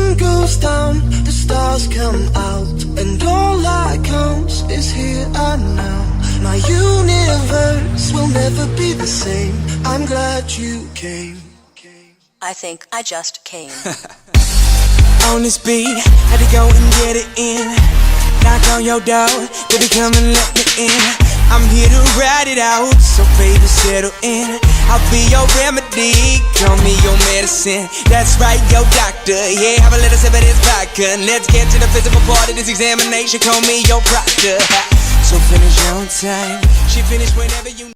sun goes down, the stars come out, and all that counts is here and now. My universe will never be the same. I'm glad you came. I think I just came. On this beat, had to go and get it in. Knock on your door, baby come and let me in. I'm here to ride it out, so baby settle in. I'll be your remedy, call me your medicine. That's right, your doctor, yeah, have a little sip of this vodka. Let's get to the physical part of this examination, call me your proctor. So finish on time, she finish whenever you